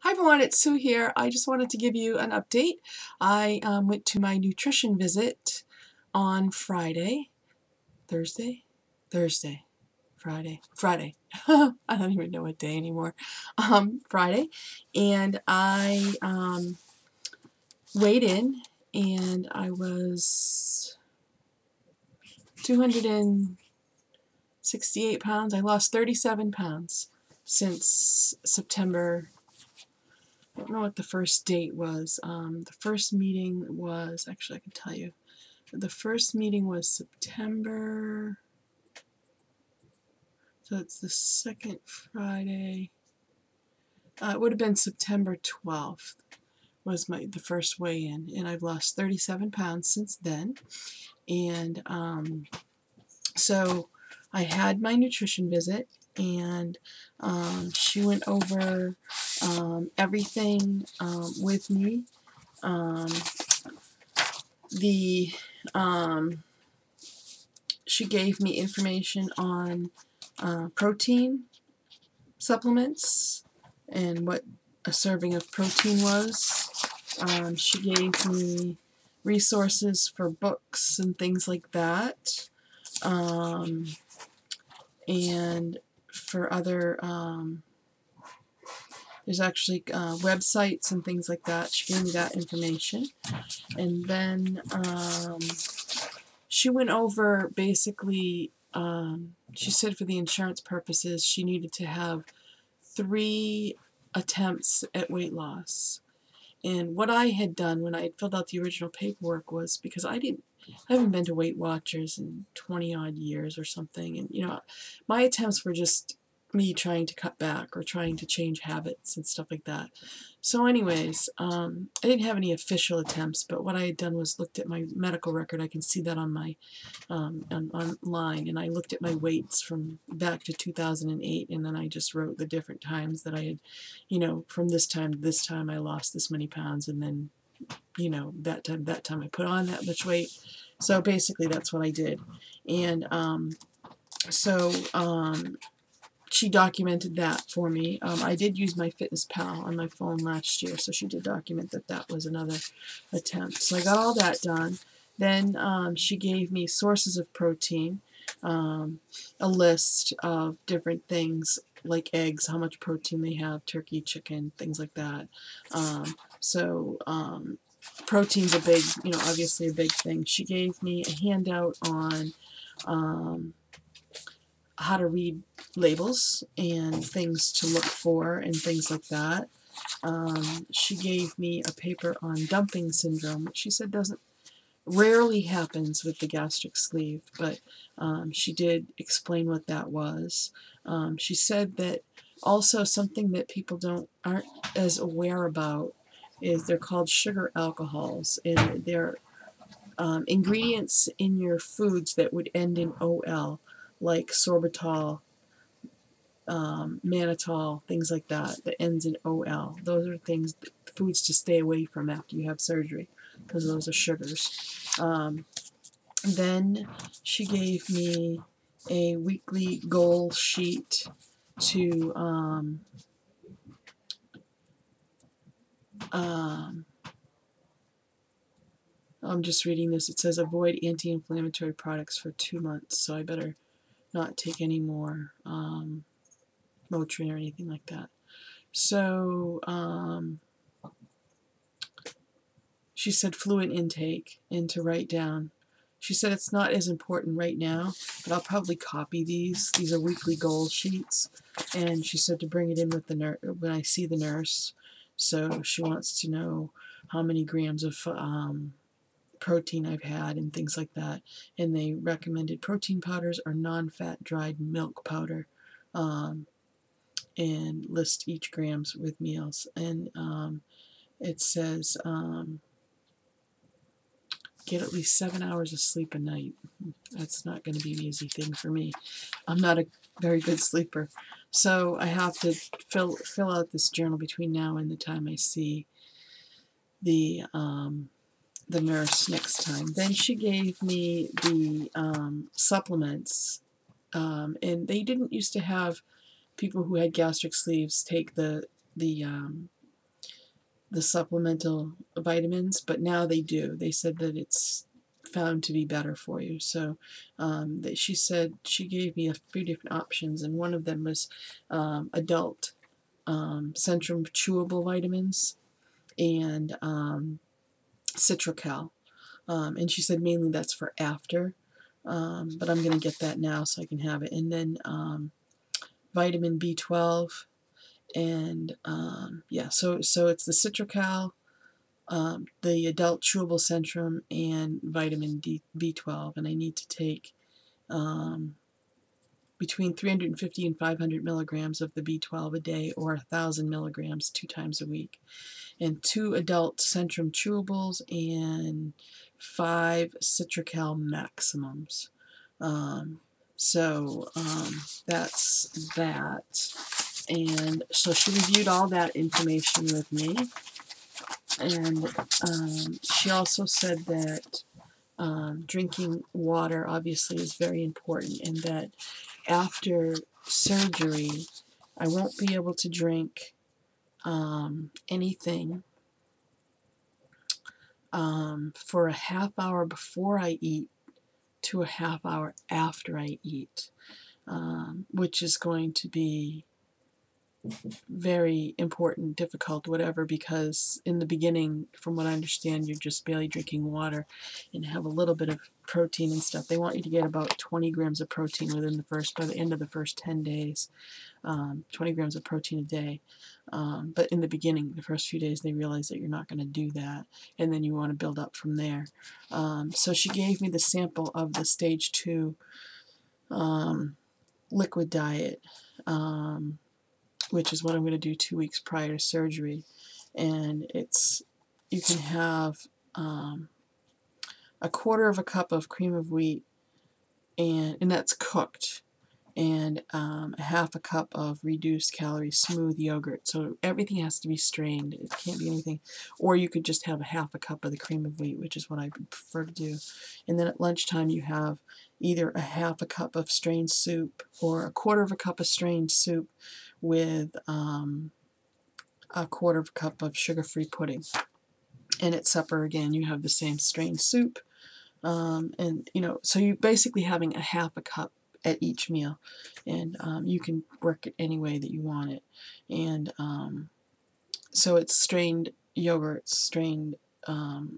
Hi everyone, it's Sue here. I just wanted to give you an update. I went to my nutrition visit on Friday, Thursday, Friday. I don't even know what day anymore. Friday, and I weighed in, and I was 268 pounds. I lost 37 pounds since September. I don't know what the first date was. The first meeting was, actually I can tell you, the first meeting was September, so it's the second Friday. It would have been September 12th was the first weigh-in, and I've lost 37 pounds since then. And so I had my nutrition visit, and she went over everything with me. She gave me information on protein supplements and what a serving of protein was. She gave me resources for books and things like that, and for other there's actually websites and things like that. She gave me that information. And then she went over basically, she said for the insurance purposes she needed to have 3 attempts at weight loss. And what I had done when I had filled out the original paperwork was, because I haven't been to Weight Watchers in 20 odd years or something, and my attempts were just me trying to cut back or trying to change habits and stuff like that. So anyways, I didn't have any official attempts, but what I had done was looked at my medical record. I can see that on my online, and I looked at my weights from back to 2008, and then I just wrote the different times that I had, from this time to this time I lost this many pounds, and then that time I put on that much weight. So basically that's what I did. And she documented that for me. I did use my FitnessPal on my phone last year, so she did document that was another attempt. So I got all that done. Then she gave me sources of protein, a list of different things like eggs, how much protein they have, turkey, chicken, things like that. Protein's a big, obviously a big thing. She gave me a handout on how to read labels and things to look for and things like that. She gave me a paper on dumping syndrome, which she said rarely happens with the gastric sleeve, but she did explain what that was. She said that also something that people aren't as aware about is they're called sugar alcohols, and they're ingredients in your foods that would end in OL, like sorbitol, mannitol, things like that ends in OL. Those are foods to stay away from after you have surgery, because those are sugars. Then she gave me a weekly goal sheet to I'm just reading this. It says avoid anti-inflammatory products for 2 months, so I better not take any more Motrin or anything like that. So she said fluid intake and to write down. She said it's not as important right now, but I'll probably copy these. These are weekly goal sheets, and she said to bring it in with the nurse when I see the nurse. So she wants to know how many grams of protein I've had and things like that. And they recommended protein powders or non-fat dried milk powder, and list each grams with meals. And it says get at least 7 hours of sleep a night. That's not going to be an easy thing for me. I'm not a very good sleeper. So I have to fill out this journal between now and the time I see the nurse next time. Then she gave me the supplements, and they didn't used to have people who had gastric sleeves take the the supplemental vitamins, but now they do. They said that it's found to be better for you. So she said she gave me a few different options, and one of them was adult Centrum chewable vitamins and Citracal. And she said mainly that's for after, but I'm going to get that now so I can have it. And then vitamin B12, and yeah, so it's the Citracal, the adult chewable Centrum, and vitamin B12, and I need to take between 350 and 500 milligrams of the B12 a day, or 1,000 milligrams 2 times a week, and 2 adult Centrum chewables and 5 Citracal maximums. That's that. And so she reviewed all that information with me, and she also said that drinking water obviously is very important, and that after surgery I won't be able to drink anything for a half hour before I eat to a half hour after I eat, which is going to be very important, difficult, whatever, because in the beginning, from what I understand, you're just barely drinking water and have a little bit of protein and stuff. They want you to get about 20 grams of protein by the end of the first 10 days, 20 grams of protein a day. But in the beginning, the first few days, they realize that you're not going to do that, and then you want to build up from there. So she gave me the sample of the stage 2 liquid diet, which is what I'm going to do 2 weeks prior to surgery. And you can have a quarter of a cup of cream of wheat, and that's cooked, and a half a cup of reduced calorie smooth yogurt. So everything has to be strained. It can't be anything. Or you could just have a half a cup of the cream of wheat, which is what I prefer to do. And then at lunchtime you have either a half a cup of strained soup or a quarter of a cup of strained soup with a quarter of a cup of sugar-free pudding. And at supper, again, you have the same strained soup. And, so you're basically having a half a cup at each meal. And you can work it any way that you want it. And so it's strained yogurt, strained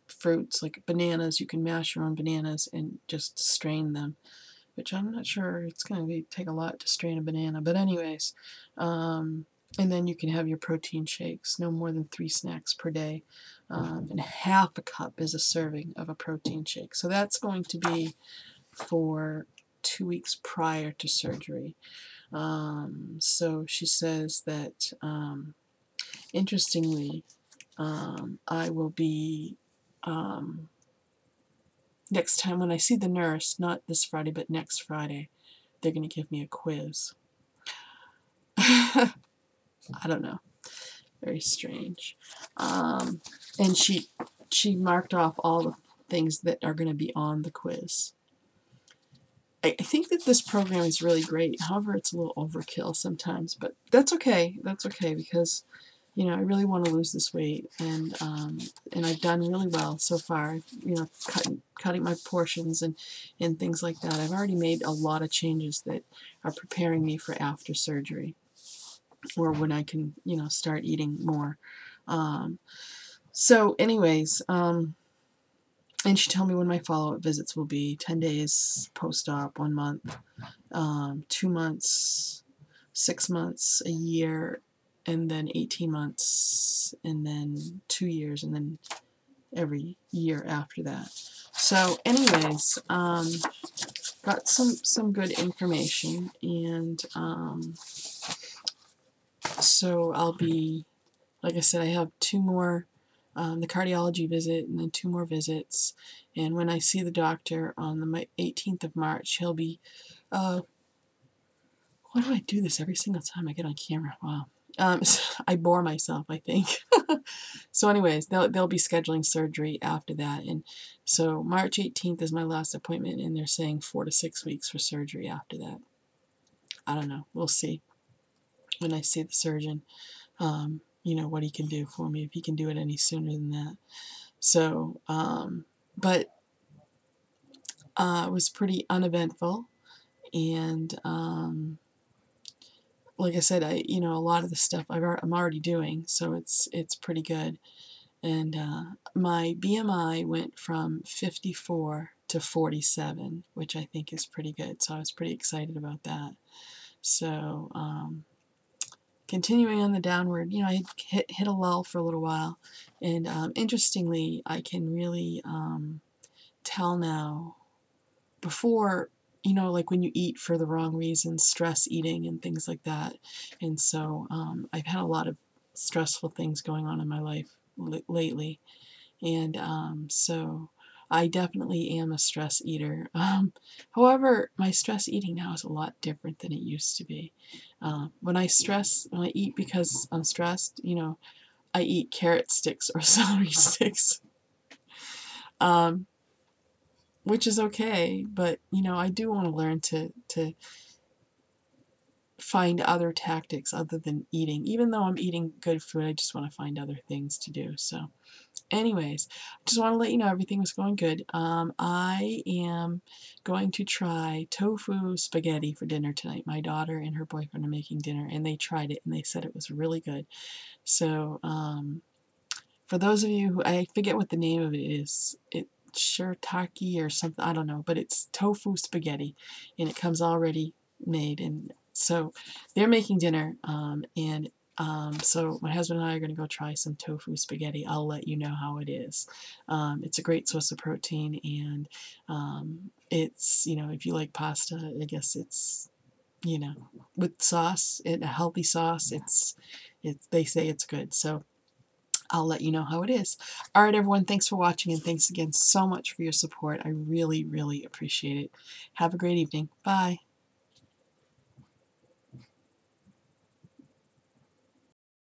fruits, like bananas. You can mash your own bananas and just strain them, which I'm not sure it's going to take a lot to strain a banana. But anyways, and then you can have your protein shakes, no more than 3 snacks per day. And half a cup is a serving of a protein shake. So that's going to be for 2 weeks prior to surgery. So she says that, interestingly, I will be, next time when I see the nurse, not this Friday, but next Friday, they're going to give me a quiz. I don't know. Very strange. And she marked off all the things that are going to be on the quiz. I think that this program is really great. However, it's a little overkill sometimes, but that's okay. That's okay, because I really want to lose this weight, and I've done really well so far. Cutting my portions and things like that. I've already made a lot of changes that are preparing me for after surgery, or when I can start eating more. So anyways, and she told me when my follow-up visits will be: 10 days post-op, 1 month, 2 months, 6 months, a year, and then 18 months, and then 2 years, and then every year after that. So anyways, got some good information, and so I'll be, like I said, I have 2 more, the cardiology visit and then 2 more visits, and when I see the doctor on the 18th of March, he'll be, why do I do this every single time I get on camera? Wow. I bore myself, I think. So anyways, they'll be scheduling surgery after that, and so March 18th is my last appointment, and they're saying 4 to 6 weeks for surgery after that. I don't know. We'll see when I see the surgeon. you know, what he can do for me, if he can do it any sooner than that. So, but it was pretty uneventful, and like I said, you know, a lot of the stuff I'm already doing, so it's pretty good. And my BMI went from 54 to 47, which I think is pretty good. So I was pretty excited about that. So continuing on the downward, you know, I hit a lull for a little while, and interestingly, I can really tell now. Before, you know, like when you eat for the wrong reasons, stress eating and things like that. And so I've had a lot of stressful things going on in my life lately. And so I definitely am a stress eater. However, my stress eating now is a lot different than it used to be. When I eat because I'm stressed, you know, I eat carrot sticks or celery sticks. Which is okay, but you know, I do want to learn to find other tactics other than eating. Even though I'm eating good food, I just want to find other things to do. So anyways, just want to let you know everything was going good. I am going to try tofu spaghetti for dinner tonight. My daughter and her boyfriend are making dinner, and they tried it and they said it was really good. So for those of you who, I forget what the name of it is, shirataki or something, I don't know, but it's tofu spaghetti, and it comes already made. And so they're making dinner, and so my husband and I are going to go try some tofu spaghetti. I'll let you know how it is. It's a great source of protein, and it's, you know, if you like pasta, I guess it's, you know, with sauce, a healthy sauce, they say it's good. So I'll let you know how it is. All right, everyone, thanks for watching, and thanks again so much for your support. I really, really appreciate it. Have a great evening. Bye.